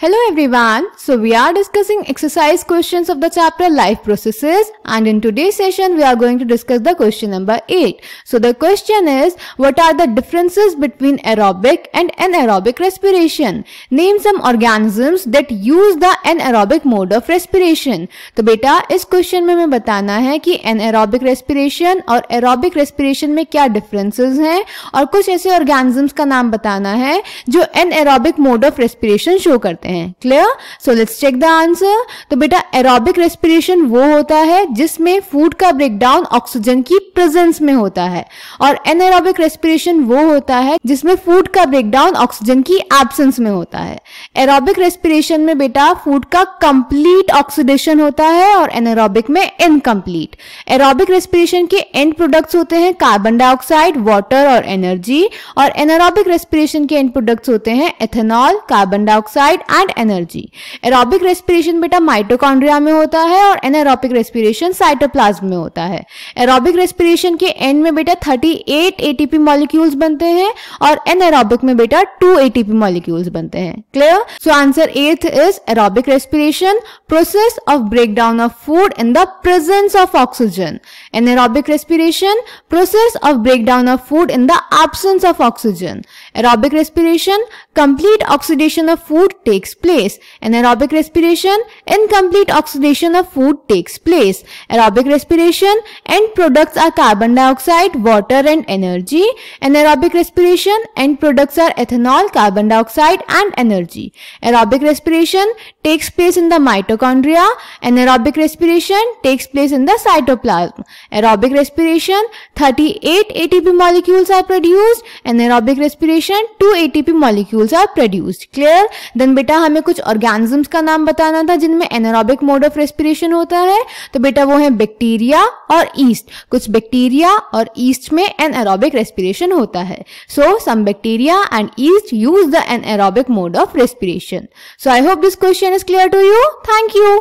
Hello everyone. So we are discussing exercise questions of the chapter Life Processes, and in today's session we are going to discuss the question number 8. So the question is, what are the differences between aerobic and anaerobic respiration? Name some organisms that use the anaerobic mode of respiration. तो बेटा इस question में मैं बताना है कि anaerobic respiration और aerobic respiration में क्या differences हैं और कुछ ऐसे organisms का नाम बताना है जो anaerobic mode of respiration show करते हैं। Clear? So let's check the answer. तो बेटा एरोबिक रेस्पिरेशन वो होता है जिसमें फूड का ब्रेकडाउन ऑक्सीजन की प्रेजेंस में होता है, और एनाएरोबिक रेस्पिरेशन वो होता है जिसमें फूड का ब्रेकडाउन ऑक्सीजन की एब्सेंस में होता है। एरोबिक रेस्पिरेशन में बेटा फूड का कंप्लीट ऑक्सीडेशन होता है और एनाएरोबिक में इनकम्प्लीट। एरोबिक रेस्पिरेशन के एंड प्रोडक्ट्स होते हैं कार्बन डाइऑक्साइड, वाटर और एनर्जी, और एनाएरोबिक रेस्पिरेशन के एंड प्रोडक्ट्स होते हैं ethanol, carbon dioxide and energy. Aerobic respiration बेटा माइटोकॉन्ड्रिया में होता है और एनाएरोबिक रेस्पिरेशन साइटोप्लाज्म में होता है। एरोबिक रेस्पिरेशन के एंड में बेटा 38 एटीपी मॉलिक्यूल्स बनते हैं और एनाएरोबिक में बेटा 2 एटीपी मॉलिक्यूल्स बनते हैं। Clear? So answer 8th is aerobic respiration, process of breakdown of food in the presence of oxygen. Anaerobic respiration, process of breakdown of food in the absence of oxygen. Aerobic respiration, complete oxidation of food takes place. Anaerobic respiration, incomplete oxidation of food takes place. Aerobic respiration, end products are carbon dioxide, water and energy. Anaerobic respiration, end products are ethanol, carbon dioxide and energy. Aerobic respiration takes place in the mitochondria. Anaerobic respiration takes place in the cytoplasm. Aerobic respiration, 38 ATP molecules are produced. Anaerobic respiration, 2 ATP molecules are produced. Clear? Then बेटा हमें कुछ organisms का नाम बताना था जिनमें एनाएरोबिक mode of respiration होता है। तो बेटा वो है बैक्टीरिया और ईस्ट। कुछ बैक्टीरिया और ईस्ट में एनाएरोबिक रेस्पिरेशन होता है। So some bacteria and yeast use the anaerobic mode of respiration. So I hope this question is clear to you. Thank you.